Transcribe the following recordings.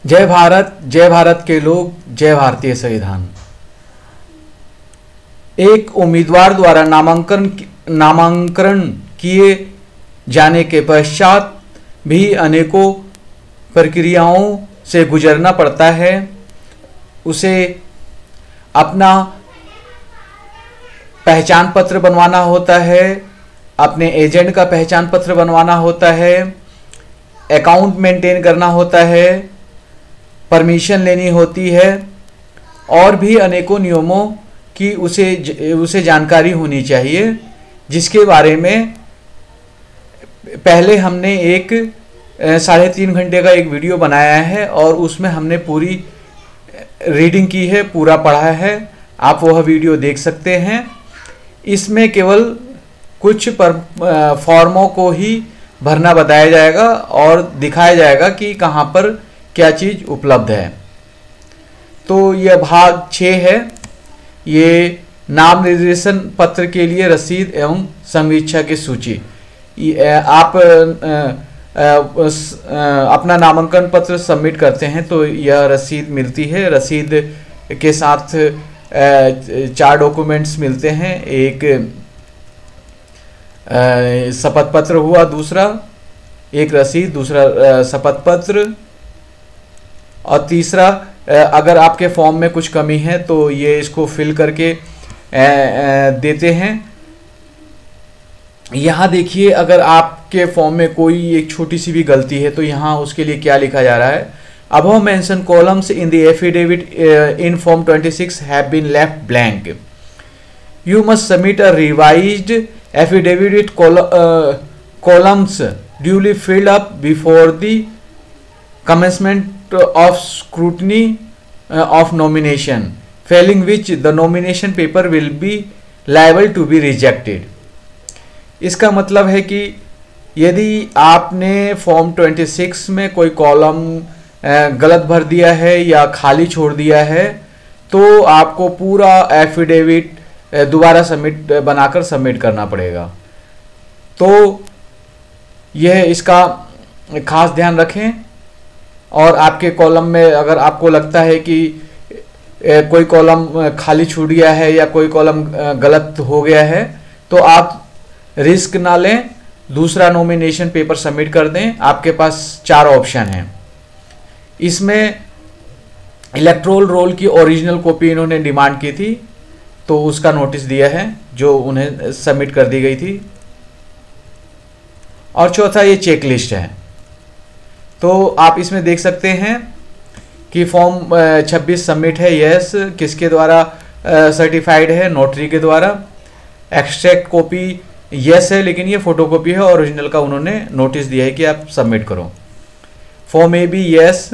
जय भारत के लोग, जय भारतीय संविधान। एक उम्मीदवार द्वारा नामांकन किए जाने के पश्चात भी अनेकों प्रक्रियाओं से गुजरना पड़ता है। उसे अपना पहचान पत्र बनवाना होता है, अपने एजेंट का पहचान पत्र बनवाना होता है, अकाउंट मेंटेन करना होता है, परमिशन लेनी होती है और भी अनेकों नियमों की उसे जानकारी होनी चाहिए, जिसके बारे में पहले हमने एक 3.5 घंटे का एक वीडियो बनाया है और उसमें हमने पूरी रीडिंग की है, पूरा पढ़ा है। आप वह वीडियो देख सकते हैं। इसमें केवल कुछ फॉर्मों को ही भरना बताया जाएगा और दिखाया जाएगा कि कहाँ पर क्या चीज़ उपलब्ध है। तो यह भाग 6 है। ये नाम निर्देशन पत्र के लिए रसीद एवं समीक्षा की सूची। आप अपना नामांकन पत्र सबमिट करते हैं तो यह रसीद मिलती है। रसीद के साथ 4 डॉक्यूमेंट्स मिलते हैं। एक शपथ पत्र हुआ, दूसरा एक रसीद, दूसरा शपथ पत्र और तीसरा अगर आपके फॉर्म में कुछ कमी है तो ये इसको फिल करके देते हैं। यहाँ देखिए, अगर आपके फॉर्म में कोई एक छोटी सी भी गलती है तो यहाँ उसके लिए क्या लिखा जा रहा है। Above mentioned columns in the affidavit in Form 26 have been left blank. You must submit a revised affidavit with columns duly filled up before the commencement of scrutiny of nomination, failing which the nomination paper will be liable to be rejected. इसका मतलब है कि यदि आपने form 26 में कोई column गलत भर दिया है या खाली छोड़ दिया है तो आपको पूरा एफिडेविट दोबारा बनाकर सबमिट करना पड़ेगा। तो यह इसका खास ध्यान रखें। और आपके कॉलम में अगर आपको लगता है कि कोई कॉलम खाली छूट गया है या कोई कॉलम गलत हो गया है तो आप रिस्क ना लें, दूसरा नॉमिनेशन पेपर सबमिट कर दें। आपके पास 4 ऑप्शन हैं। इसमें इलेक्टोरल रोल की ओरिजिनल कॉपी इन्होंने डिमांड की थी तो उसका नोटिस दिया है जो उन्हें सबमिट कर दी गई थी। और चौथा ये चेक लिस्ट है। तो आप इसमें देख सकते हैं कि फॉर्म 26 सबमिट है, यस, किसके द्वारा सर्टिफाइड है, नोटरी के द्वारा। एक्सट्रैक्ट कॉपी यस है लेकिन ये फोटोकॉपी है, ओरिजिनल का उन्होंने नोटिस दिया है कि आप सबमिट करो। फॉर्म ए बी यस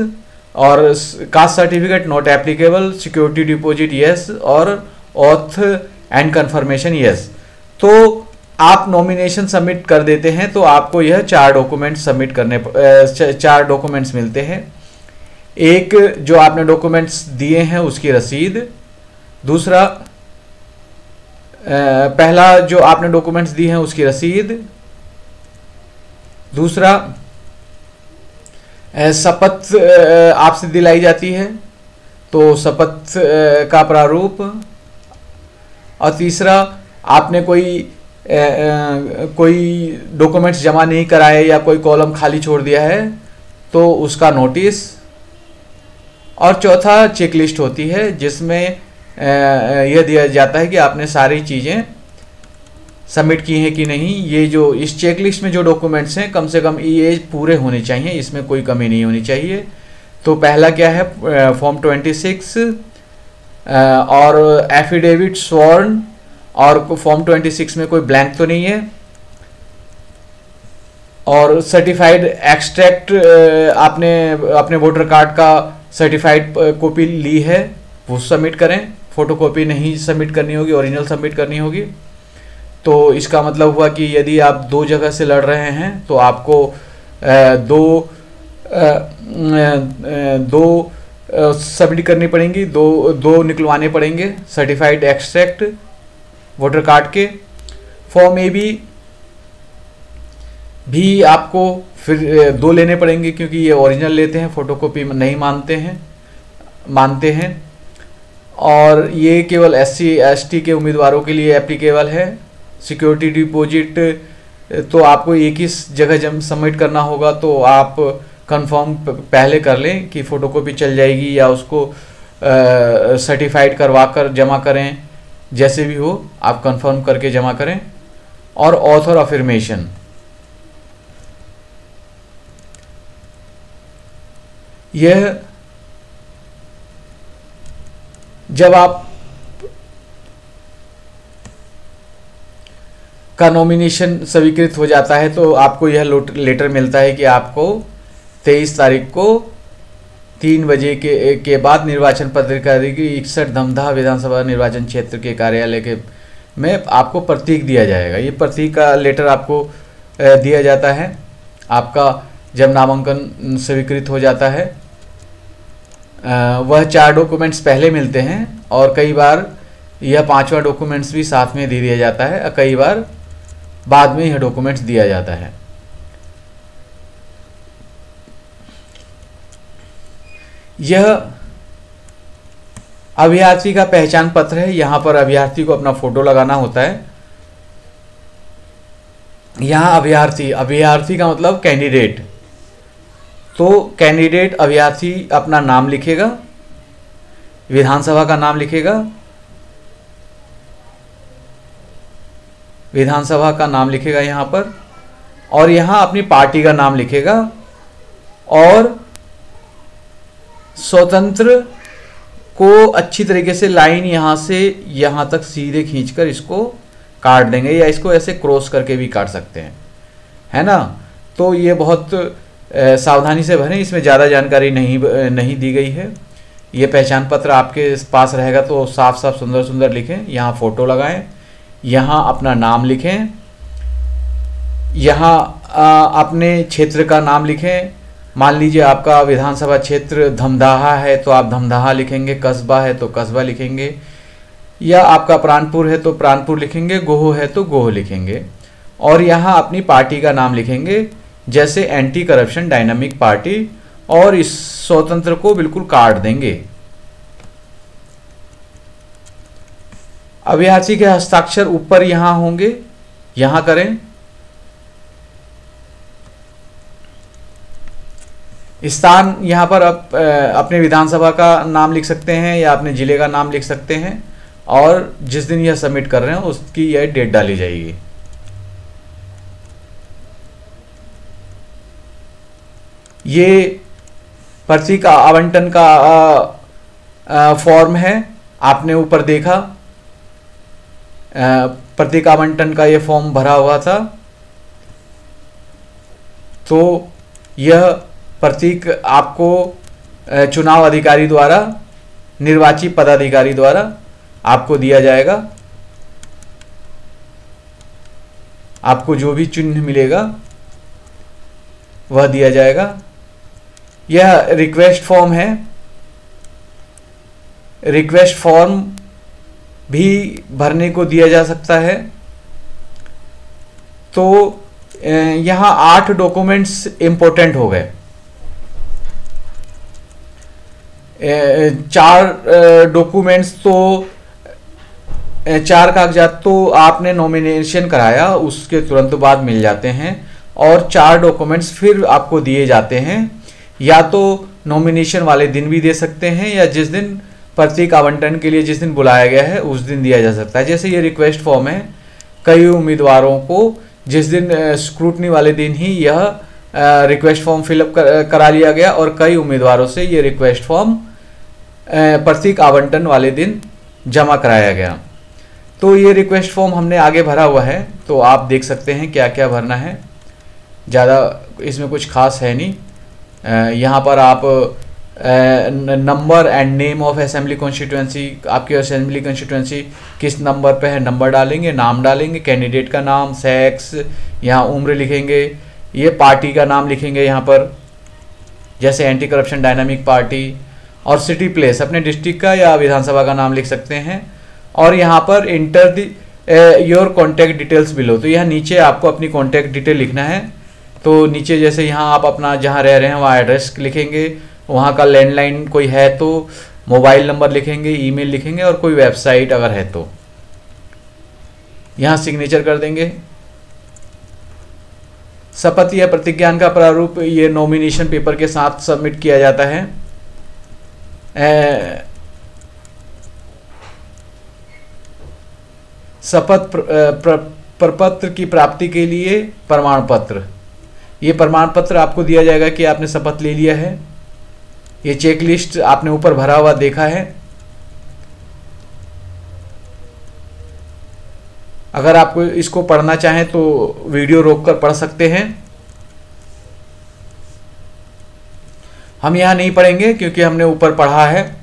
और caste certificate not applicable, security deposit yes और ऑथ एंड कंफर्मेशन यस। तो आप नॉमिनेशन सबमिट कर देते हैं तो आपको यह 4 डॉक्यूमेंट्स सबमिट करने 4 डॉक्यूमेंट्स मिलते हैं। एक जो आपने डॉक्यूमेंट्स दिए हैं उसकी रसीद, दूसरा पहला जो आपने डॉक्यूमेंट्स दिए हैं उसकी रसीद, दूसरा शपथ आपसे दिलाई जाती है तो शपथ का प्रारूप, और तीसरा आपने कोई डॉक्यूमेंट्स जमा नहीं कराए या कोई कॉलम खाली छोड़ दिया है तो उसका नोटिस, और चौथा चेक लिस्ट होती है जिसमें यह दिया जाता है कि आपने सारी चीज़ें सबमिट की हैं कि नहीं। ये जो इस चेक लिस्ट में जो डॉक्यूमेंट्स हैं कम से कम ये पूरे होने चाहिए, इसमें कोई कमी नहीं होनी चाहिए। तो पहला क्या है, फॉर्म 26 और एफिडेविट स्वॉर्न, और फॉर्म 26 में कोई ब्लैंक तो नहीं है, और सर्टिफाइड एक्सट्रैक्ट आपने अपने वोटर कार्ड का सर्टिफाइड कॉपी ली है वो सबमिट करें। फोटोकॉपी नहीं सबमिट करनी होगी, ओरिजिनल सबमिट करनी होगी। तो इसका मतलब हुआ कि यदि आप 2 जगह से लड़ रहे हैं तो आपको दो सबमिट करनी पड़ेंगी, दो निकलवाने पड़ेंगे सर्टिफाइड एक्सट्रैक्ट वोटर कार्ड के। फॉर्म ए बी भी आपको फिर 2 लेने पड़ेंगे, क्योंकि ये ओरिजिनल लेते हैं, फोटोकॉपी नहीं मानते हैं। और ये केवल SC ST के उम्मीदवारों के लिए एप्लीकेबल है। सिक्योरिटी डिपॉजिट तो आपको एक ही जगह सबमिट करना होगा, तो आप कंफर्म पहले कर लें कि फ़ोटोकॉपी चल जाएगी या उसको सर्टिफाइड करवा कर जमा करें, जैसे भी हो आप कंफर्म करके जमा करें। और ऑथर अफर्मेशन, यह जब आप का नॉमिनेशन स्वीकृत हो जाता है तो आपको यह लेटर मिलता है कि आपको 23 तारीख को 3 बजे के बाद निर्वाचन पदाधिकारी की 61 धमदाहा विधानसभा निर्वाचन क्षेत्र के कार्यालय के में आपको प्रतीक दिया जाएगा। ये प्रतीक का लेटर आपको दिया जाता है आपका जब नामांकन स्वीकृत हो जाता है। वह 4 डॉक्यूमेंट्स पहले मिलते हैं और कई बार यह 5वां डॉक्यूमेंट्स भी साथ में दे दिया जाता है, और कई बार बाद में यह डॉक्यूमेंट्स दिया जाता है। यह अभ्यर्थी का पहचान पत्र है। यहाँ पर अभ्यर्थी को अपना फोटो लगाना होता है। यहाँ अभ्यर्थी का मतलब कैंडिडेट, तो कैंडिडेट अभ्यर्थी अपना नाम लिखेगा, विधानसभा का नाम लिखेगा, विधानसभा का नाम लिखेगा यहाँ पर, और यहाँ अपनी पार्टी का नाम लिखेगा, और स्वतंत्र को अच्छी तरीके से लाइन यहाँ से यहाँ तक सीधे खींचकर इसको काट देंगे, या इसको ऐसे क्रॉस करके भी काट सकते हैं, है ना। तो ये बहुत सावधानी से भरें, इसमें ज़्यादा जानकारी नहीं दी गई है। ये पहचान पत्र आपके पास रहेगा तो साफ साफ सुंदर सुंदर लिखें। यहाँ फ़ोटो लगाएं, यहाँ अपना नाम लिखें, यहाँ अपने क्षेत्र का नाम लिखें। मान लीजिए आपका विधानसभा क्षेत्र धमदाहा है तो आप धमदाहा लिखेंगे, कस्बा है तो कस्बा लिखेंगे, या आपका प्राणपुर है तो प्राणपुर लिखेंगे, गोह है तो गोह लिखेंगे। और यहाँ अपनी पार्टी का नाम लिखेंगे, जैसे एंटी करप्शन डायनामिक पार्टी, और इस स्वतंत्र को बिल्कुल काट देंगे। अभ्यर्थी के हस्ताक्षर ऊपर यहाँ होंगे, यहाँ करें। स्थान यहाँ पर आप अपने विधानसभा का नाम लिख सकते हैं या अपने जिले का नाम लिख सकते हैं, और जिस दिन यह सबमिट कर रहे हैं उसकी यह डेट डाली जाएगी। ये पर्ची का आवंटन का फॉर्म है, आपने ऊपर देखा प्रतीक आवंटन का ये फॉर्म भरा हुआ था। तो यह प्रतीक आपको चुनाव अधिकारी द्वारा, निर्वाची पदाधिकारी द्वारा आपको दिया जाएगा। आपको जो भी चिन्ह मिलेगा वह दिया जाएगा। यह रिक्वेस्ट फॉर्म है, रिक्वेस्ट फॉर्म भी भरने को दिया जा सकता है। तो यहाँ 8 डॉक्यूमेंट्स इंपॉर्टेंट हो गए। 4 डॉक्यूमेंट्स तो 4 कागजात तो आपने नॉमिनेशन कराया उसके तुरंत बाद मिल जाते हैं, और 4 डॉक्यूमेंट्स फिर आपको दिए जाते हैं। या तो नॉमिनेशन वाले दिन भी दे सकते हैं, या जिस दिन प्रतीक आवंटन के लिए जिस दिन बुलाया गया है उस दिन दिया जा सकता है। जैसे ये रिक्वेस्ट फॉर्म है, कई उम्मीदवारों को जिस दिन स्क्रूटनी वाले दिन ही यह रिक्वेस्ट फॉर्म फिलअप करा लिया गया, और कई उम्मीदवारों से ये रिक्वेस्ट फॉर्म प्रतीक आवंटन वाले दिन जमा कराया गया। तो ये रिक्वेस्ट फॉर्म हमने आगे भरा हुआ है, तो आप देख सकते हैं क्या क्या भरना है। ज़्यादा इसमें कुछ खास है नहीं। यहाँ पर आप number and name of assembly constituency, आपकी असेंबली कॉन्स्टिट्यूएंसी किस नंबर पे है नंबर डालेंगे, नाम डालेंगे, कैंडिडेट का नाम, सेक्स, यहाँ उम्र लिखेंगे, ये पार्टी का नाम लिखेंगे यहाँ पर, जैसे एंटी करप्शन डायनामिक पार्टी, और सिटी प्लेस अपने डिस्ट्रिक्ट का या विधानसभा का नाम लिख सकते हैं। और यहाँ पर enter the your contact details below, तो यहाँ नीचे आपको अपनी कॉन्टैक्ट डिटेल लिखना है, तो नीचे जैसे यहाँ आप अपना जहाँ रह रहे हैं वहाँ एड्रेस लिखेंगे, वहाँ का लैंडलाइन कोई है तो मोबाइल नंबर लिखेंगे, ईमेल लिखेंगे, और कोई वेबसाइट अगर है तो यहाँ सिग्नेचर कर देंगे। शपथ या प्रतिज्ञान का प्रारूप ये नॉमिनेशन पेपर के साथ सबमिट किया जाता है। शपथ प्रपत्र की प्राप्ति के लिए प्रमाण पत्र, ये प्रमाण पत्र आपको दिया जाएगा कि आपने शपथ ले लिया है। ये चेकलिस्ट आपने ऊपर भरा हुआ देखा है। अगर आपको इसको पढ़ना चाहें तो वीडियो रोककर पढ़ सकते हैं। हम यहाँ नहीं पढ़ेंगे क्योंकि हमने ऊपर पढ़ा है।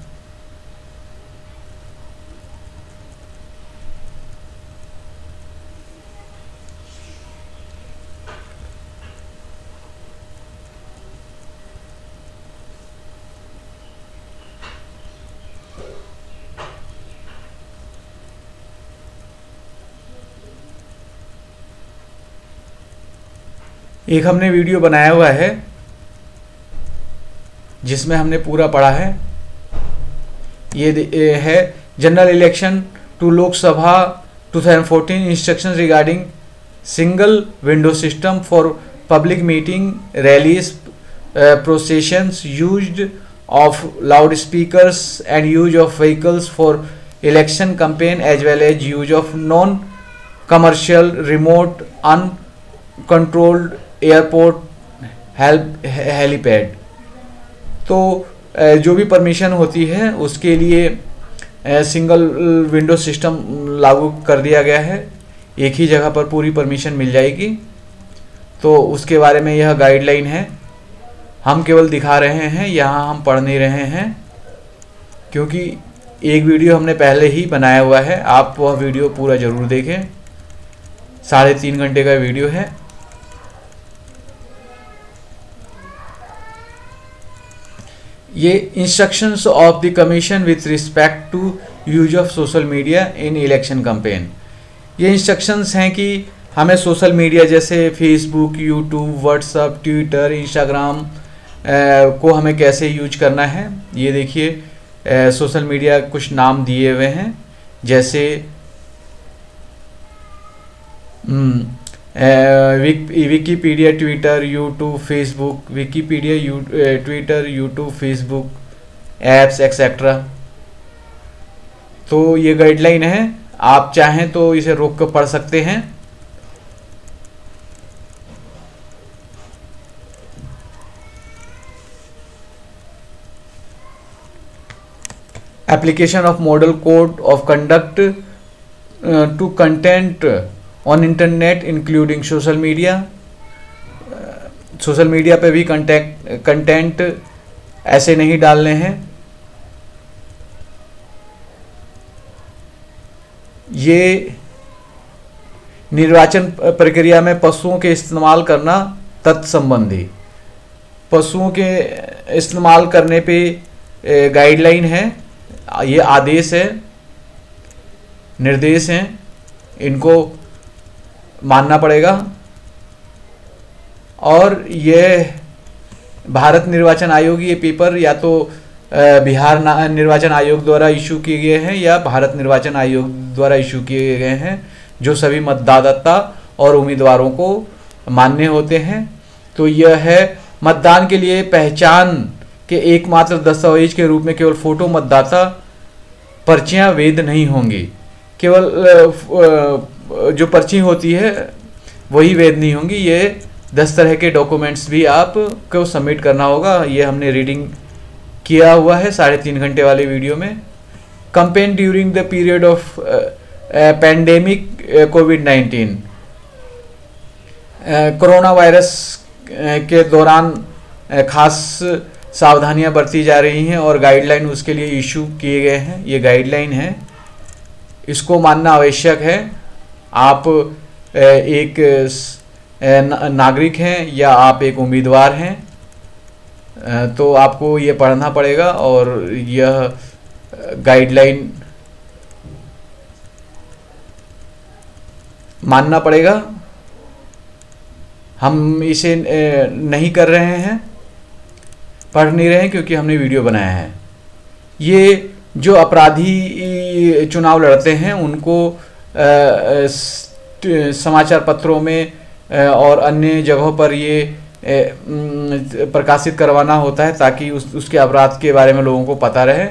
एक हमने वीडियो बनाया हुआ है जिसमें हमने पूरा पढ़ा है। ये है general election to Lok Sabha 2014 instruction regarding single window system for public meeting, rallies, processions, used of loud speakers and use of vehicles for election campaign as well as use of non commercial remote uncontrolled airport helipad. तो जो भी permission होती है उसके लिए single window system लागू कर दिया गया है। एक ही जगह पर पूरी परमिशन मिल जाएगी। तो उसके बारे में यह गाइडलाइन है। हम केवल दिखा रहे हैं, यहाँ हम पढ़ नहीं रहे हैं क्योंकि एक वीडियो हमने पहले ही बनाया हुआ है। आप वह वीडियो पूरा ज़रूर देखें। 3.5 घंटे का वीडियो है। ये instructions of the commission with respect to use of social media in election campaign. ये इंस्ट्रक्शंस हैं कि हमें सोशल मीडिया जैसे Facebook, YouTube, WhatsApp, Twitter, Instagram को हमें कैसे यूज करना है। ये देखिए सोशल मीडिया कुछ नाम दिए हुए हैं जैसे Wikipedia, Twitter, YouTube, Facebook, Wikipedia, Twitter, YouTube, Facebook, apps etcetera. तो ये गाइडलाइन है। आप चाहें तो इसे रोक कर पढ़ सकते हैं। Application of model code of conduct to content on internet including social media. Social media पे भी कंटेंट ऐसे नहीं डालने हैं। ये निर्वाचन प्रक्रिया में पशुओं के इस्तेमाल करना तत्संबंधी, पशुओं के इस्तेमाल करने पे गाइडलाइन है। ये आदेश है, निर्देश हैं, इनको मानना पड़ेगा। और ये भारत निर्वाचन आयोग, ये पेपर या तो बिहार निर्वाचन आयोग द्वारा इशू किए गए हैं या भारत निर्वाचन आयोग द्वारा इशू किए गए हैं, जो सभी मतदाता और उम्मीदवारों को मान्य होते हैं। तो यह है मतदान के लिए पहचान के एकमात्र दस्तावेज के रूप में केवल फोटो मतदाता पर्चियां वैध नहीं होंगी। केवल जो पर्ची होती है वही वैध नहीं होंगी। ये 10 तरह के डॉक्यूमेंट्स भी आपको सबमिट करना होगा। ये हमने रीडिंग किया हुआ है 3.5 घंटे वाले वीडियो में। Campaign during the period of pandemic covid, corona virus के दौरान खास सावधानियां बरती जा रही हैं और गाइडलाइन उसके लिए इशू किए गए हैं। ये गाइडलाइन है, इसको मानना आवश्यक है। आप एक नागरिक हैं या आप एक उम्मीदवार हैं तो आपको ये पढ़ना पड़ेगा और यह गाइडलाइन मानना पड़ेगा। हम इसे नहीं कर रहे हैं, पढ़ नहीं रहे हैं, क्योंकि हमने वीडियो बनाया है। ये जो अपराधी चुनाव लड़ते हैं उनको समाचार पत्रों में और अन्य जगहों पर ये प्रकाशित करवाना होता है ताकि उसके अपराध के बारे में लोगों को पता रहे।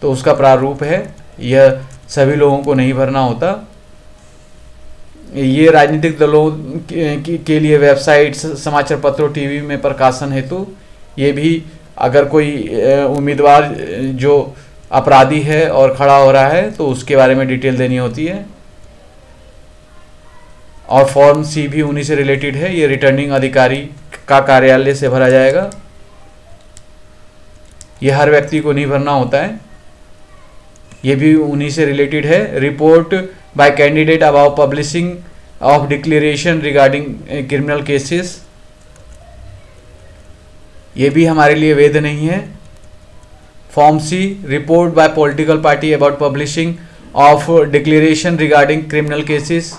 तो उसका प्रारूप है, यह सभी लोगों को नहीं भरना होता। ये राजनीतिक दलों के लिए वेबसाइट, समाचार पत्रों, टीवी में प्रकाशन हेतु ये भी, अगर कोई उम्मीदवार जो अपराधी है और खड़ा हो रहा है तो उसके बारे में डिटेल देनी होती है। और फॉर्म सी भी उन्हीं से रिलेटेड है, ये रिटर्निंग अधिकारी का कार्यालय से भरा जाएगा। ये हर व्यक्ति को नहीं भरना होता है, ये भी उन्हीं से रिलेटेड है। Report by candidate about publishing of declaration regarding criminal cases, ये भी हमारे लिए वैध नहीं है। Form C, report by political party about publishing of declaration regarding criminal cases,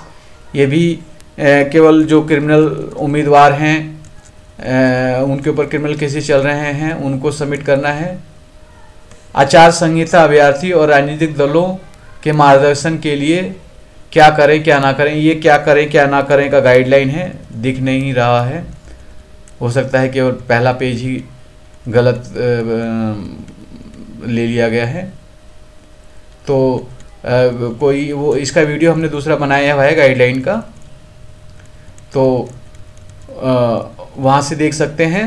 ये भी केवल जो क्रिमिनल उम्मीदवार हैं, उनके ऊपर क्रिमिनल केसेस चल रहे हैं, उनको सबमिट करना है। आचार संहिता अभ्यर्थी और राजनीतिक दलों के मार्गदर्शन के लिए क्या करें क्या ना करें, ये क्या करें क्या ना करें का गाइडलाइन है, दिख नहीं रहा है, हो सकता है केवल पहला पेज ही गलत ले लिया गया है। तो कोई वो इसका वीडियो हमने दूसरा बनाया हुआ है गाइडलाइन का, तो वहाँ से देख सकते हैं।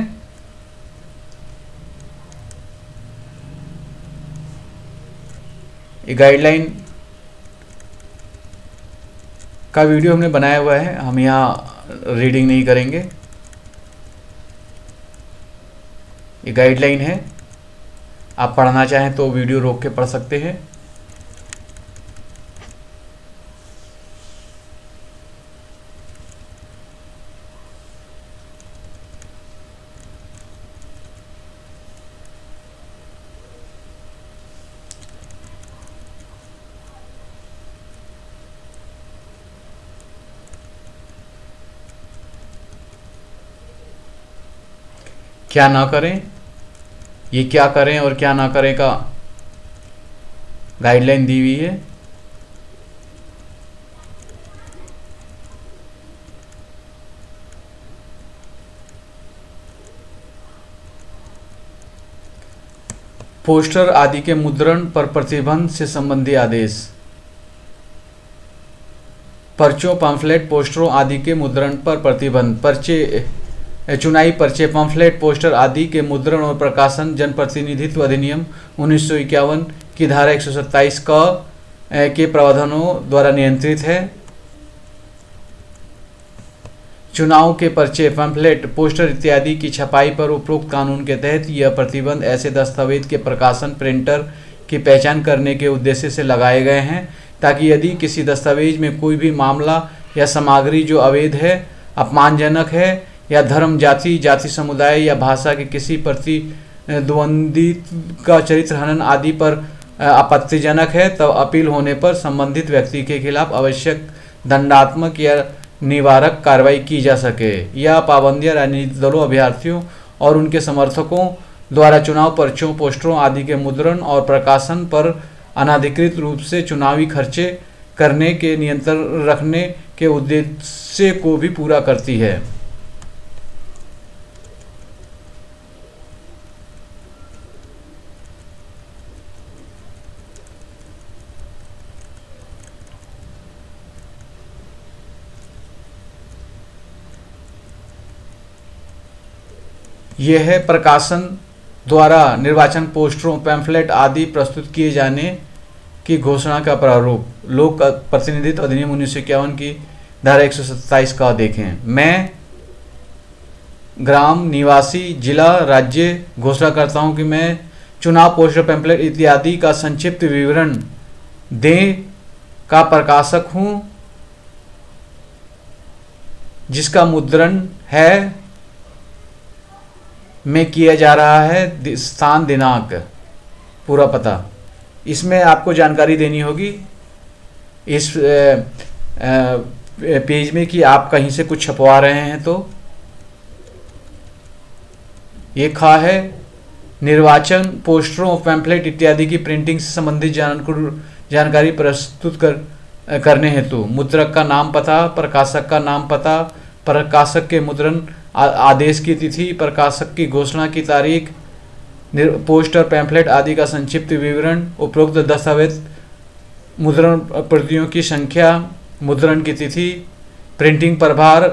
ये गाइडलाइन का वीडियो हमने बनाया हुआ है, हम यहाँ रीडिंग नहीं करेंगे। ये गाइडलाइन है, आप पढ़ना चाहें तो वीडियो रोक के पढ़ सकते हैं। क्या ना करें, ये क्या करें और क्या ना करें का गाइडलाइन दी हुई है। पोस्टर आदि के मुद्रण पर प्रतिबंध से संबंधी आदेश। पर्चों, पम्फलेट, पोस्टरों आदि के मुद्रण पर प्रतिबंध। पर्चे, चुनावी पर्चे, पम्फलेट, पोस्टर आदि के मुद्रण और प्रकाशन जनप्रतिनिधित्व अधिनियम 1951 की धारा 127 के प्रावधानों द्वारा नियंत्रित है। चुनाव के पर्चे, पम्फलेट, पोस्टर इत्यादि की छपाई पर उपरोक्त कानून के तहत यह प्रतिबंध ऐसे दस्तावेज के प्रकाशन, प्रिंटर की पहचान करने के उद्देश्य से लगाए गए हैं ताकि यदि किसी दस्तावेज में कोई भी मामला या सामग्री जो अवैध है, अपमानजनक है या धर्म, जाति, जाति समुदाय या भाषा के किसी प्रतिद्वंदी का चरित्र हनन आदि पर आपत्तिजनक है, तब अपील होने पर संबंधित व्यक्ति के खिलाफ आवश्यक दंडात्मक या निवारक कार्रवाई की जा सके। यह पाबंदियां राजनीतिक दलों, अभ्यर्थियों और उनके समर्थकों द्वारा चुनाव पर्चों, पोस्टरों आदि के मुद्रण और प्रकाशन पर अनाधिकृत रूप से चुनावी खर्चे करने के नियंत्रण रखने के उद्देश्य को भी पूरा करती है। यह है प्रकाशन द्वारा निर्वाचन पोस्टरों, पैम्फलेट आदि प्रस्तुत किए जाने की घोषणा का प्रारूप। लोक प्रतिनिधित्व अधिनियम 1951 की धारा 127 का देखें। मैं ग्राम निवासी, जिला, राज्य घोषणा करता हूं कि मैं चुनाव पोस्टर, पैम्फलेट इत्यादि का संक्षिप्त विवरण दें का प्रकाशक हूं, जिसका मुद्रण है में किया जा रहा है, स्थान, दिनांक, पूरा पता। इसमें आपको जानकारी देनी होगी इस पेज में कि आप कहीं से कुछ छपवा रहे हैं तो ये खा है निर्वाचन पोस्टरों पैम्फलेट इत्यादि की प्रिंटिंग से संबंधित जानकारी प्रस्तुत करने हेतु मुद्रक का नाम पता, प्रकाशक का नाम पता, प्रकाशक के मुद्रण आदेश की तिथि, प्रकाशक की घोषणा की तारीख, पोस्टर पैम्फलेट आदि का संक्षिप्त विवरण, उपरोक्त दस्तावेज मुद्रण प्रतियों की संख्या, मुद्रण की तिथि, प्रिंटिंग प्रभार,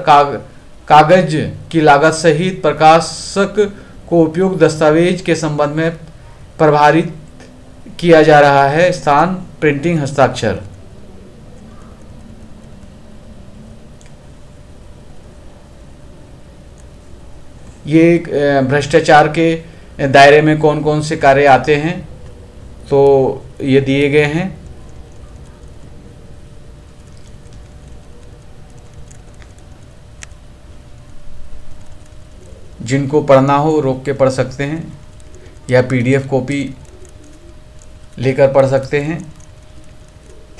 कागज की लागत सहित प्रकाशक को उपयुक्त दस्तावेज के संबंध में प्रभारित किया जा रहा है। स्थान, प्रिंटिंग, हस्ताक्षर। ये भ्रष्टाचार के दायरे में कौन कौन से कार्य आते हैं तो ये दिए गए हैं। जिनको पढ़ना हो रोक के पढ़ सकते हैं या पीडीएफ कॉपी लेकर पढ़ सकते हैं।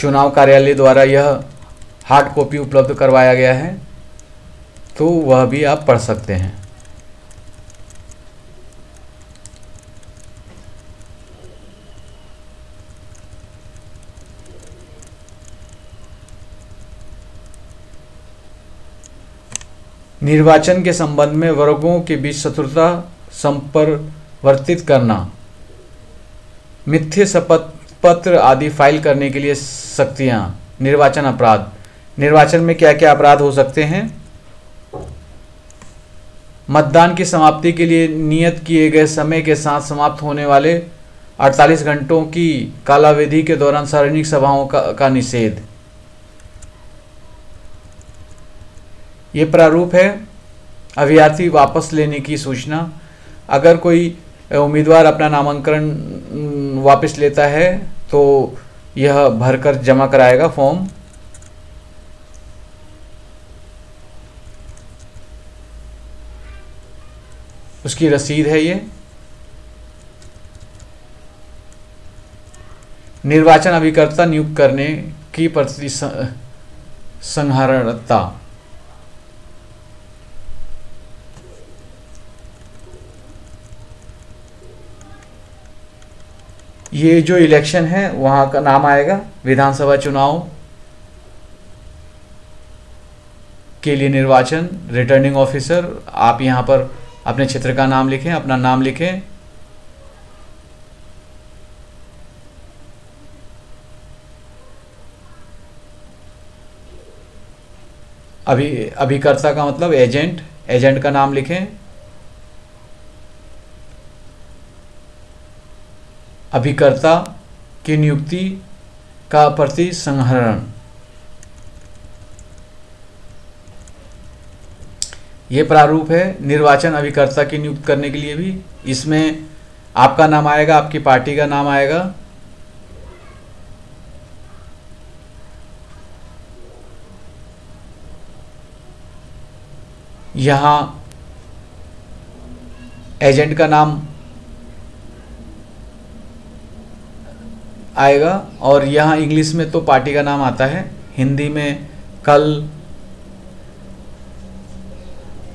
चुनाव कार्यालय द्वारा यह हार्ड कॉपी उपलब्ध करवाया गया है तो वह भी आप पढ़ सकते हैं। निर्वाचन के संबंध में वर्गों के बीच शत्रुता संपरिवर्तित करना, मिथ्या शपथ पत्र आदि फाइल करने के लिए शक्तियां, निर्वाचन अपराध। निर्वाचन में क्या क्या अपराध हो सकते हैं? मतदान की समाप्ति के लिए नियत किए गए समय के साथ समाप्त होने वाले 48 घंटों की कालावधि के दौरान सार्वजनिक सभाओं का निषेध। ये प्रारूप है अभ्यर्थी वापस लेने की सूचना। अगर कोई उम्मीदवार अपना नामांकन वापस लेता है तो यह भरकर जमा कराएगा फॉर्म। उसकी रसीद है ये। निर्वाचन अभिकर्ता नियुक्त करने की प्रति संहरणता। ये जो इलेक्शन है वहाँ का नाम आएगा। विधानसभा चुनाव के लिए निर्वाचन, रिटर्निंग ऑफिसर। आप यहाँ पर अपने क्षेत्र का नाम लिखें, अपना नाम लिखें। अभिकर्ता का मतलब एजेंट, एजेंट का नाम लिखें। अभिकर्ता की नियुक्ति का प्रति संहरण। ये प्रारूप है निर्वाचन अभिकर्ता की नियुक्त करने के लिए भी। इसमें आपका नाम आएगा, आपकी पार्टी का नाम आएगा। यहाँ एजेंट का नाम आएगा और यहाँ इंग्लिश में तो पार्टी का नाम आता है, हिंदी में कल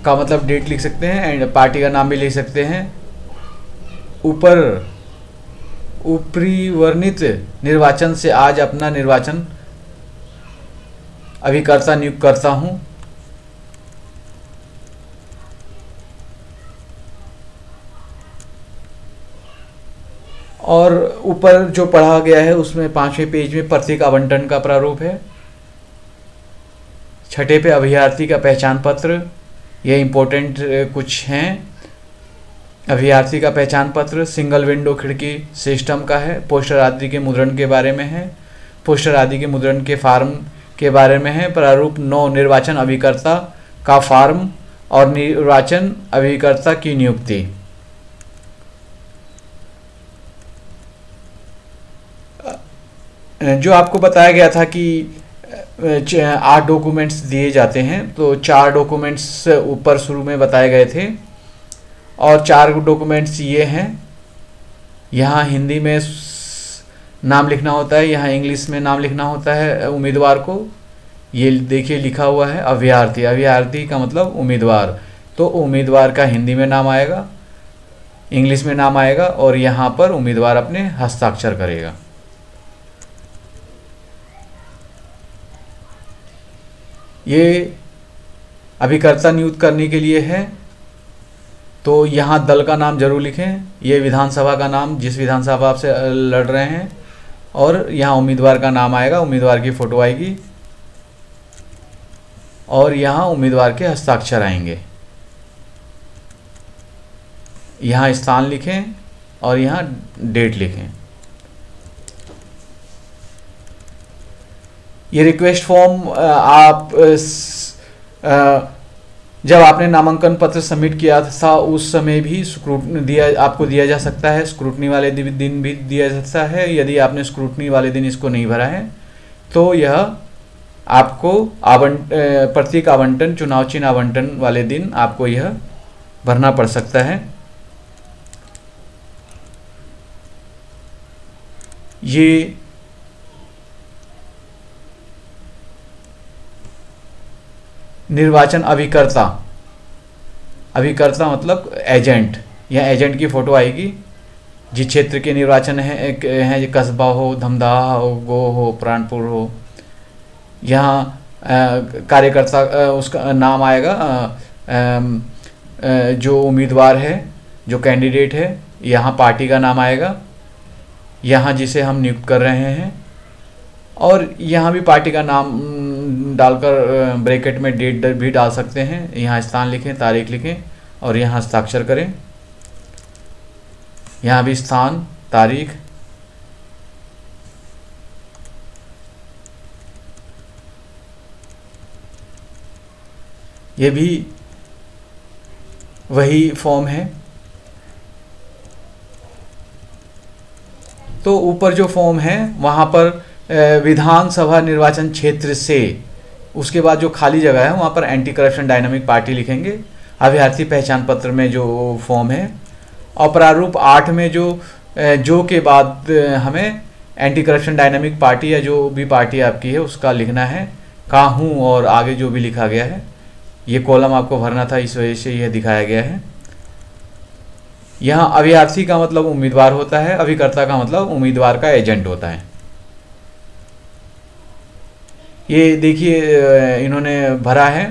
का मतलब डेट लिख सकते हैं एंड पार्टी का नाम भी लिख सकते हैं। ऊपरी वर्णित निर्वाचन से आज अपना निर्वाचन अभिकर्ता नियुक्त करता हूँ। और ऊपर जो पढ़ा गया है उसमें 5वें पेज में प्रतीक आवंटन का प्रारूप है। 6ठे पे अभ्यर्थी का पहचान पत्र। ये इम्पोर्टेंट कुछ हैं। अभ्यर्थी का पहचान पत्र सिंगल विंडो खिड़की सिस्टम का है। पोस्टर आदि के मुद्रण के बारे में है। पोस्टर आदि के मुद्रण के फार्म के बारे में है। प्रारूप 9 निर्वाचन अभिकर्ता का फार्म और निर्वाचन अभिकर्ता की नियुक्ति। जो आपको बताया गया था कि 8 डॉक्यूमेंट्स दिए जाते हैं, तो 4 डॉक्यूमेंट्स ऊपर शुरू में बताए गए थे और 4 डॉक्यूमेंट्स ये हैं। यहाँ हिंदी में नाम लिखना होता है, यहाँ इंग्लिश में नाम लिखना होता है उम्मीदवार को। ये देखिए लिखा हुआ है अभ्यर्थी। अभ्यर्थी का मतलब उम्मीदवार, तो उम्मीदवार का हिंदी में नाम आएगा इंग्लिश में नाम आएगा और यहाँ पर उम्मीदवार अपने हस्ताक्षर करेगा। ये अभिकर्ता नियुक्त करने के लिए है, तो यहाँ दल का नाम जरूर लिखें, ये विधानसभा का नाम जिस विधानसभा से लड़ रहे हैं, और यहाँ उम्मीदवार का नाम आएगा, उम्मीदवार की फ़ोटो आएगी और यहाँ उम्मीदवार के हस्ताक्षर आएंगे। यहाँ स्थान लिखें और यहाँ डेट लिखें। ये रिक्वेस्ट फॉर्म आप जब आपने नामांकन पत्र सबमिट किया था उस समय भी स्क्रूटनी आपको दिया जा सकता है, स्क्रूटनी वाले दिन भी दिया जा सकता है। यदि आपने स्क्रूटनी वाले दिन इसको नहीं भरा है तो यह आपको प्रत्येक आवंटन, चुनाव चिन्ह आवंटन वाले दिन आपको यह भरना पड़ सकता है। ये निर्वाचन अभिकर्ता मतलब एजेंट, यह एजेंट की फ़ोटो आएगी। जिस क्षेत्र के निर्वाचन है कस्बा हो, धमदाहा हो, गो हो, प्राणपुर हो, यहाँ कार्यकर्ता उसका नाम आएगा, जो उम्मीदवार है, जो कैंडिडेट है, यहाँ पार्टी का नाम आएगा, यहाँ जिसे हम नियुक्त कर रहे हैं, और यहाँ भी पार्टी का नाम डालकर ब्रैकेट में डेट भी डाल सकते हैं। यहाँ स्थान लिखें, तारीख लिखें और यहाँ हस्ताक्षर करें। यहाँ भी स्थान, तारीख, ये भी वही फॉर्म है। तो ऊपर जो फॉर्म है वहाँ पर विधानसभा निर्वाचन क्षेत्र से, उसके बाद जो खाली जगह है वहाँ पर एंटी करप्शन डायनामिक पार्टी लिखेंगे। अभ्यर्थी पहचान पत्र में जो फॉर्म है, और प्रारूप 8 में जो के बाद हमें एंटी करप्शन डायनामिक पार्टी या जो भी पार्टी आपकी है उसका लिखना है, कहाँ हूँ और आगे जो भी लिखा गया है। ये कॉलम आपको भरना था, इस वजह से यह दिखाया गया है। यहाँ अभ्यर्थी का मतलब उम्मीदवार होता है, अभिकर्ता का मतलब उम्मीदवार का एजेंट होता है। ये देखिए इन्होंने भरा है,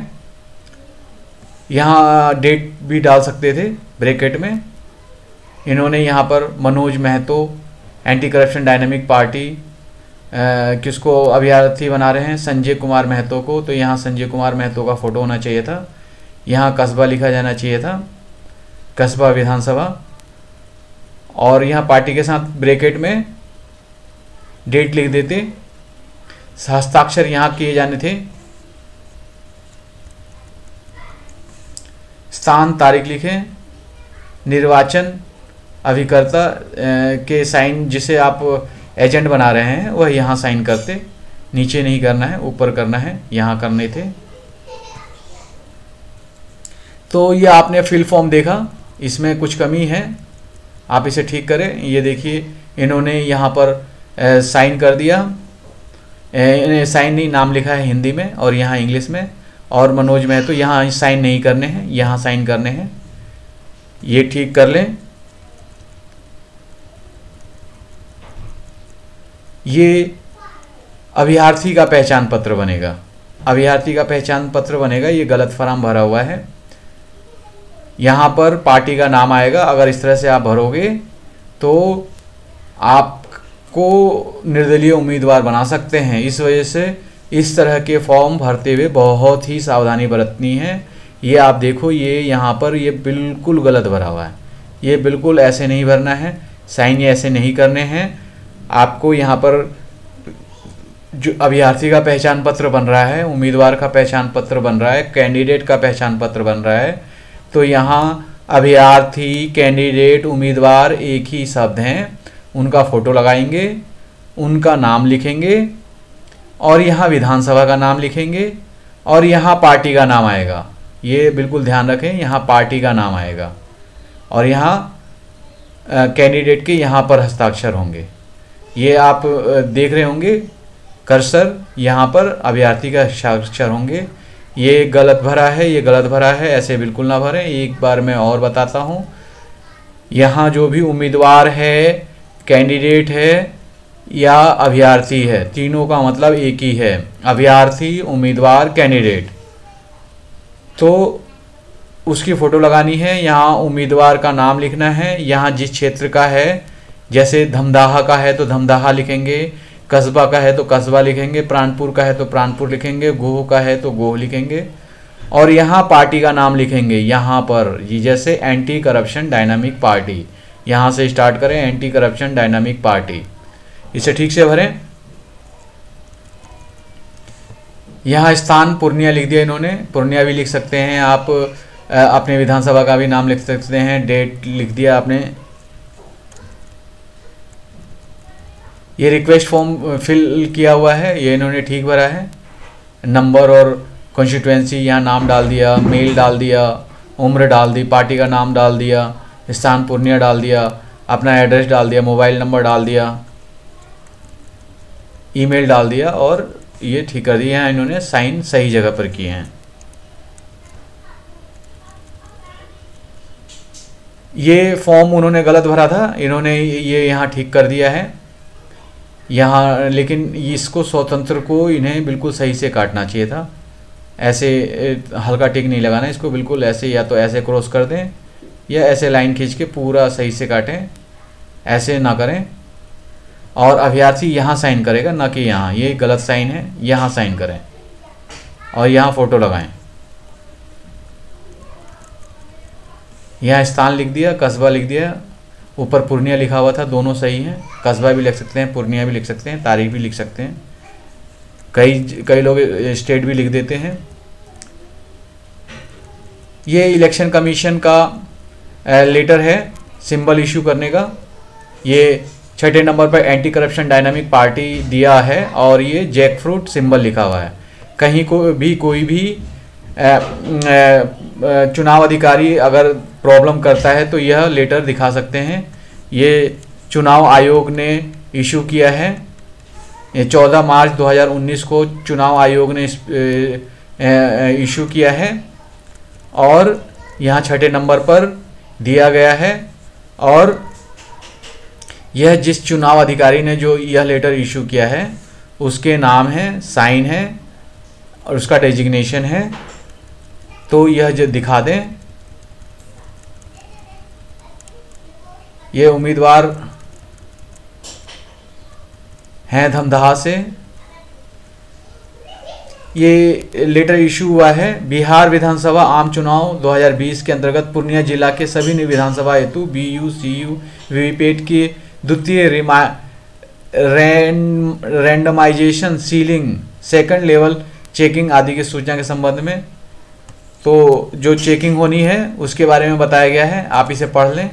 यहाँ डेट भी डाल सकते थे ब्रैकेट में। इन्होंने यहाँ पर Manoj Mahato, anti corruption dynamic party, किसको अभ्यर्थी बना रहे हैं, संजय कुमार महतो को, तो यहाँ संजय कुमार महतो का फ़ोटो होना चाहिए था। यहाँ कस्बा लिखा जाना चाहिए था, कस्बा विधानसभा, और यहाँ पार्टी के साथ ब्रैकेट में डेट लिख देते। हस्ताक्षर यहाँ किए जाने थे, स्थान, तारीख लिखें, निर्वाचन अभिकर्ता के साइन, जिसे आप एजेंट बना रहे हैं वह यहाँ साइन करते, नीचे नहीं करना है, ऊपर करना है, यहाँ करने थे। तो ये आपने फिल फॉर्म देखा, इसमें कुछ कमी है, आप इसे ठीक करें। ये देखिए इन्होंने यहाँ पर साइन कर दिया, इन्हें साइन नहीं, नाम लिखा है हिंदी में और यहाँ इंग्लिश में, और मनोज में तो यहाँ साइन नहीं करने हैं, यहाँ साइन करने हैं। ये ठीक कर लें। ये अभ्यर्थी का पहचान पत्र बनेगा, अभ्यर्थी का पहचान पत्र बनेगा। ये गलत फॉर्म भरा हुआ है, यहाँ पर पार्टी का नाम आएगा। अगर इस तरह से आप भरोगे तो आपको निर्दलीय उम्मीदवार बना सकते हैं। इस वजह से इस तरह के फॉर्म भरते हुए बहुत ही सावधानी बरतनी है। ये आप देखो, ये यहाँ पर ये बिल्कुल गलत भरा हुआ है, ये बिल्कुल ऐसे नहीं भरना है, साइन ऐसे नहीं करने हैं। आपको यहाँ पर जो अभ्यर्थी का पहचान पत्र बन रहा है, उम्मीदवार का पहचान पत्र बन रहा है, कैंडिडेट का पहचान पत्र बन रहा है, तो यहाँ अभ्यर्थी, कैंडिडेट, उम्मीदवार एक ही शब्द हैं। उनका फ़ोटो लगाएंगे, उनका नाम लिखेंगे और यहाँ विधानसभा का नाम लिखेंगे और यहाँ पार्टी का नाम आएगा। ये बिल्कुल ध्यान रखें, यहाँ पार्टी का नाम आएगा और यहाँ कैंडिडेट के यहाँ पर हस्ताक्षर होंगे। ये आप देख रहे होंगे कर्सर, यहाँ पर अभ्यर्थी का हस्ताक्षर होंगे। ये गलत भरा है, ये गलत भरा है, ऐसे बिल्कुल ना भरें। एक बार मैं और बताता हूँ, यहाँ जो भी उम्मीदवार है, कैंडिडेट है या अभ्यर्थी है, तीनों का मतलब एक ही है, अभ्यर्थी, उम्मीदवार, कैंडिडेट। तो उसकी फ़ोटो लगानी है, यहाँ उम्मीदवार का नाम लिखना है, यहाँ जिस क्षेत्र का है, जैसे धमदाहा का है तो धमदाहा लिखेंगे, कस्बा का है तो कस्बा लिखेंगे, प्राणपुर का है तो प्राणपुर लिखेंगे, गोह का है तो गोह लिखेंगे, और यहाँ पार्टी का नाम लिखेंगे। यहाँ पर ये जैसे एंटी करप्शन डायनामिक पार्टी, यहाँ से स्टार्ट करें, एंटी करप्शन डायनामिक पार्टी, इसे ठीक से भरें। यहाँ स्थान पूर्णिया लिख दिया इन्होंने, पूर्णिया भी लिख सकते हैं आप, अपने विधानसभा का भी नाम लिख सकते हैं, डेट लिख दिया आपने। ये रिक्वेस्ट फॉर्म फिल किया हुआ है, ये इन्होंने ठीक भरा है, नंबर और कॉन्स्टिट्यूएंसी यहाँ नाम डाल दिया, मेल डाल दिया, उम्र डाल दी, पार्टी का नाम डाल दिया, स्थान पूर्णिया डाल दिया, अपना एड्रेस डाल दिया, मोबाइल नंबर डाल दिया, ईमेल डाल दिया और ये ठीक कर दिया है इन्होंने, साइन सही जगह पर किए हैं। ये फॉर्म उन्होंने गलत भरा था, इन्होंने ये यहाँ ठीक कर दिया है यहाँ, लेकिन इसको स्वतंत्र को इन्हें बिल्कुल सही से काटना चाहिए था, ऐसे हल्का टिक नहीं लगाना, इसको बिल्कुल ऐसे या तो ऐसे क्रॉस कर दें या ऐसे लाइन खींच के पूरा सही से काटें, ऐसे ना करें। और अभ्यर्थी यहाँ साइन करेगा, ना कि यहाँ, ये गलत साइन है, यहाँ साइन करें और यहाँ फ़ोटो लगाएं। यहाँ स्थान लिख दिया, कस्बा लिख दिया, ऊपर पूर्णिया लिखा हुआ था, दोनों सही हैं, कस्बा भी लिख सकते हैं, पूर्णिया भी लिख सकते हैं, तारीख भी लिख सकते हैं, कई लोग स्टेट भी लिख देते हैं। ये इलेक्शन कमीशन का लेटर है सिंबल इशू करने का, ये 6 नंबर पर एंटी करप्शन डायनामिक पार्टी दिया है और ये जैक फ्रूट सिंबल लिखा हुआ है। कहीं कोई भी चुनाव अधिकारी अगर प्रॉब्लम करता है तो यह लेटर दिखा सकते हैं। ये चुनाव आयोग ने इशू किया है, ये 14 मार्च 2019 को चुनाव आयोग ने इशू किया है और यहाँ 6 नंबर पर दिया गया है। और यह जिस चुनाव अधिकारी ने जो यह लेटर इशू किया है उसके नाम है, साइन है और उसका डेजिग्नेशन है, तो यह जो दिखा दें। ये उम्मीदवार हैं धमदाहा से, ये लेटर इशू हुआ है बिहार विधानसभा आम चुनाव 2020 के अंतर्गत पूर्णिया जिला के सभी विधानसभा हेतु BU CU वीवीपैट की द्वितीय randomisation, sealing, second level checking आदि की सूचना के संबंध में। तो जो चेकिंग होनी है उसके बारे में बताया गया है, आप इसे पढ़ लें।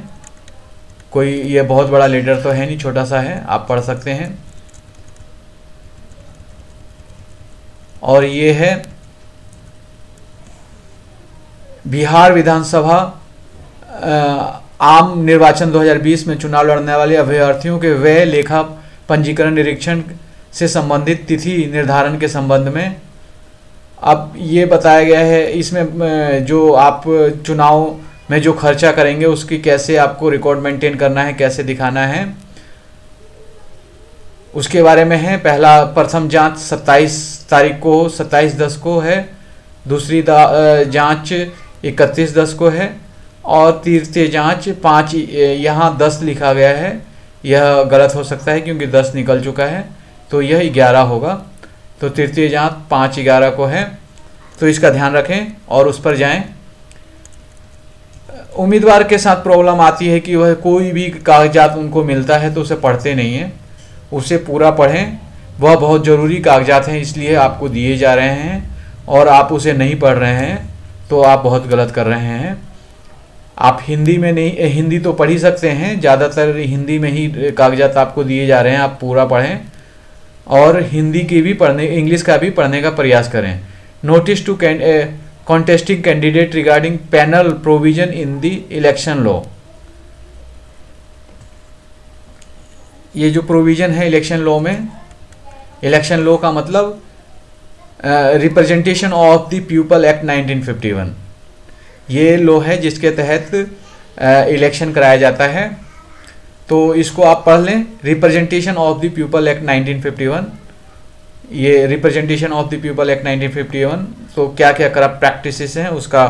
कोई ये बहुत बड़ा लेटर तो है नहीं, छोटा सा है, आप पढ़ सकते हैं। और ये है बिहार विधानसभा आम निर्वाचन 2020 में चुनाव लड़ने वाले अभ्यर्थियों के व्यय लेखा पंजीकरण निरीक्षण से संबंधित तिथि निर्धारण के संबंध में। अब ये बताया गया है इसमें जो आप चुनाव में जो खर्चा करेंगे उसकी कैसे आपको रिकॉर्ड मेंटेन करना है, कैसे दिखाना है, उसके बारे में है। प्रथम जांच 27 तारीख को 27/10 को है, दूसरी जांच 31/10 को है और तृतीय जांच 5, यहाँ 10 लिखा गया है, यह गलत हो सकता है क्योंकि 10 निकल चुका है, तो यह 11 होगा। तो तृतीय जांच 5/11 को है, तो इसका ध्यान रखें और उस पर जाएं। उम्मीदवार के साथ प्रॉब्लम आती है कि वह कोई भी कागजात उनको मिलता है तो उसे पढ़ते नहीं हैं, उसे पूरा पढ़ें। वह बहुत ज़रूरी कागजात हैं इसलिए आपको दिए जा रहे हैं और आप उसे नहीं पढ़ रहे हैं तो आप बहुत गलत कर रहे हैं। आप हिंदी में नहीं, हिंदी तो पढ़ ही सकते हैं, ज़्यादातर हिंदी में ही कागजात आपको दिए जा रहे हैं, आप पूरा पढ़ें और हिंदी की भी पढ़ने, इंग्लिश का भी पढ़ने का प्रयास करें। Notice to contesting candidate regarding panel provision in the election law, ये जो प्रोविज़न है इलेक्शन लॉ में, इलेक्शन लॉ का मतलब representation of the people act 1951, ये लॉ है जिसके तहत इलेक्शन कराया जाता है। तो इसको आप पढ़ लें, representation of the people act 1951। ये representation of the people act 1951, तो क्या क्या करप्ट प्रैक्टिसेस हैं उसका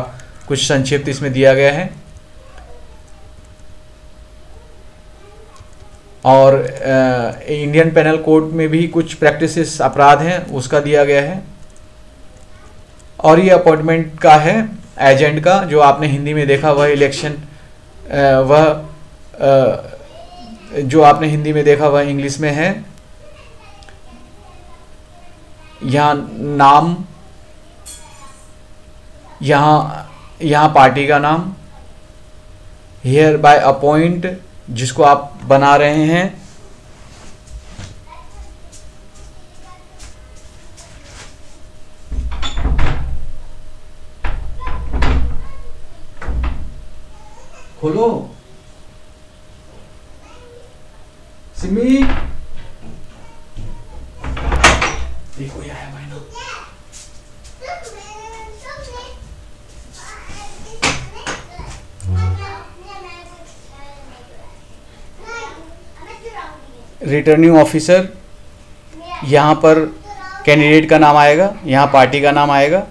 कुछ संक्षिप्त इसमें दिया गया है। और इंडियन पेनल कोड में भी कुछ प्रैक्टिसेस अपराध हैं उसका दिया गया है। और ये अपॉइंटमेंट का है एजेंट का, जो आपने हिंदी में देखा वह इलेक्शन, जो आपने हिंदी में देखा वह इंग्लिश में है। यहाँ नाम, यहाँ पार्टी का नाम, हियर बाय अपॉइंट जिसको आप बना रहे हैं, खोलो सिमी, देखो ये आया भाई ना। रिटर्निंग ऑफिसर, यहाँ पर कैंडिडेट का नाम आएगा, यहाँ पार्टी का नाम आएगा,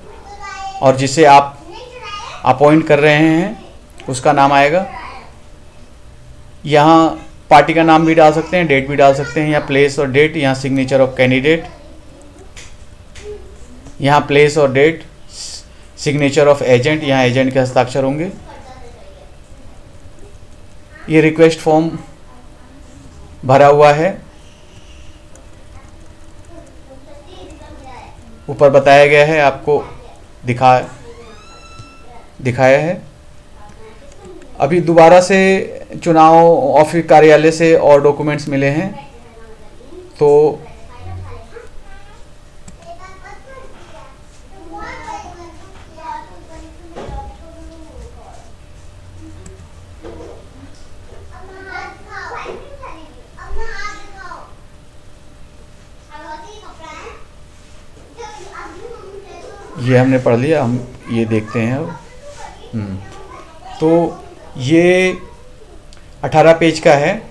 और जिसे आप अपॉइंट कर रहे हैं उसका नाम आएगा। यहाँ पार्टी का नाम भी डाल सकते हैं, डेट भी डाल सकते हैं, यहाँ प्लेस और डेट, यहाँ सिग्नेचर ऑफ कैंडिडेट, यहाँ प्लेस और डेट, सिग्नेचर ऑफ एजेंट, यहाँ एजेंट के हस्ताक्षर होंगे। ये रिक्वेस्ट फॉर्म भरा हुआ है, ऊपर बताया गया है, आपको दिखाया है। अभी दोबारा से चुनाव ऑफिस कार्यालय से और डॉक्यूमेंट्स मिले हैं, तो ये हमने पढ़ लिया, हम ये देखते हैं अब। तो ये 18 पेज का है।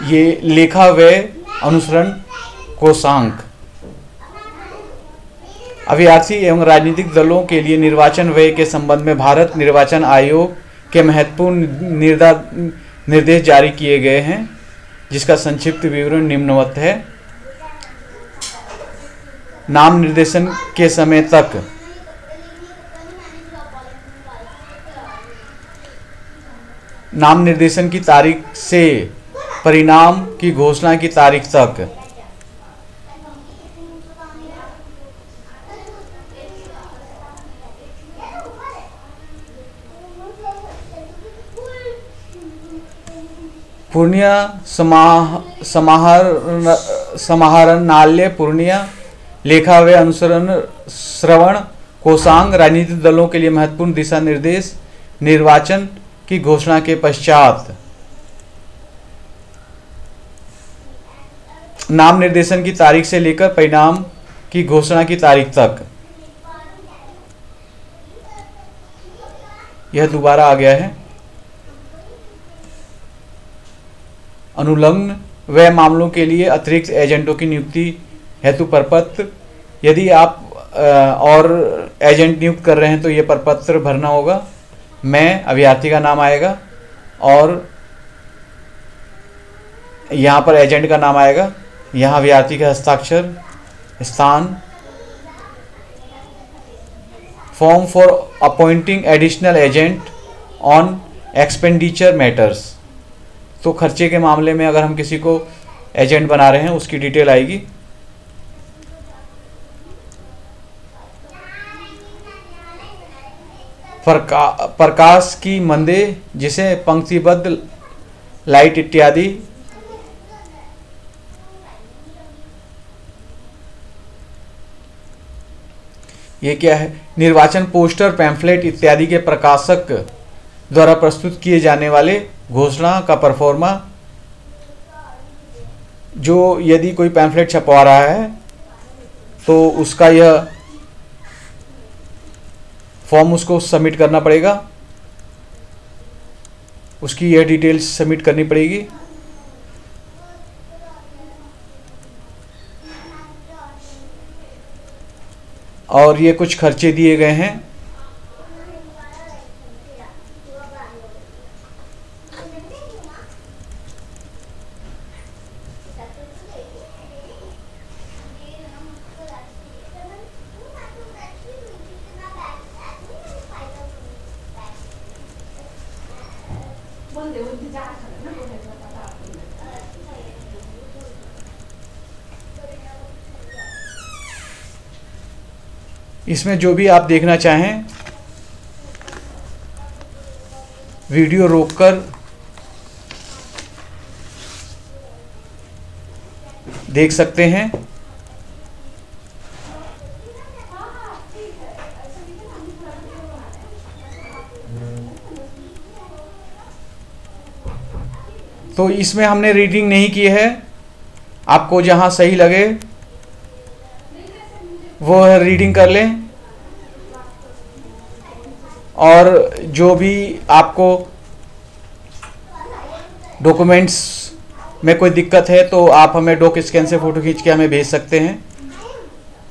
ये लेखा व्यय अनुसरण कोषांक, अभ्यर्थी एवं राजनीतिक दलों के लिए निर्वाचन व्यय के संबंध में भारत निर्वाचन आयोग के महत्वपूर्ण निर्देश जारी किए गए हैं, जिसका संक्षिप्त विवरण निम्नवत है। नाम निर्देशन के समय तक नाम निर्देशन की तारीख से परिणाम की घोषणा की तारीख तक पूर्णिया समाहरणालय पूर्णिया लेखा व्यय अनुसरण श्रवण कोषांग राजनीतिक दलों के लिए महत्वपूर्ण दिशा निर्देश निर्वाचन की घोषणा के पश्चात नाम निर्देशन की तारीख से लेकर परिणाम की घोषणा की तारीख तक। यह दोबारा आ गया है। अनुलग्न व्यय मामलों के लिए अतिरिक्त एजेंटों की नियुक्ति हेतु प्रपत्र, यदि आप और एजेंट नियुक्त कर रहे हैं तो ये प्रपत्र भरना होगा। मैं अभ्यर्थी का नाम आएगा और यहाँ पर एजेंट का नाम आएगा, यहाँ अभ्यर्थी का हस्ताक्षर, स्थान। Form for appointing additional agent on expenditure matters, तो खर्चे के मामले में अगर हम किसी को एजेंट बना रहे हैं उसकी डिटेल आएगी। प्रकाश की मंदे, जिसे पंक्तिबद्ध लाइट इत्यादि। ये क्या है? निर्वाचन पोस्टर, पैम्फलेट इत्यादि के प्रकाशक द्वारा प्रस्तुत किए जाने वाले घोषणा का परफॉर्मा, जो यदि कोई पैम्फलेट छपवा रहा है तो उसका यह फॉर्म उसको सबमिट करना पड़ेगा। उसकी यह डिटेल्स सबमिट करनी पड़ेगी। और ये कुछ खर्चे दिए गए हैं। इसमें जो भी आप देखना चाहें वीडियो रोककर देख सकते हैं। तो इसमें हमने रीडिंग नहीं की है, आपको जहां सही लगे वो रीडिंग कर लें। और जो भी आपको डॉक्यूमेंट्स में कोई दिक्कत है तो आप हमें डॉक स्कैन से फ़ोटो खींच के हमें भेज सकते हैं,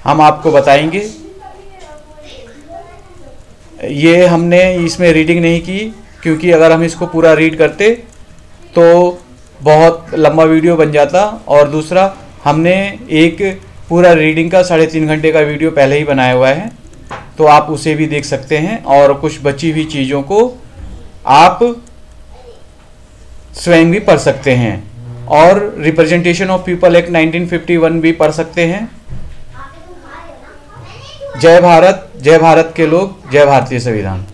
हम आपको बताएंगे। ये हमने इसमें रीडिंग नहीं की क्योंकि अगर हम इसको पूरा रीड करते तो बहुत लंबा वीडियो बन जाता, और दूसरा हमने एक पूरा रीडिंग का 3.5 घंटे का वीडियो पहले ही बनाया हुआ है, तो आप उसे भी देख सकते हैं। और कुछ बची हुई चीज़ों को आप स्वयं भी पढ़ सकते हैं, और रिप्रेजेंटेशन ऑफ पीपल एक्ट 1951 भी पढ़ सकते हैं। जय भारत के लोग, जय भारतीय संविधान।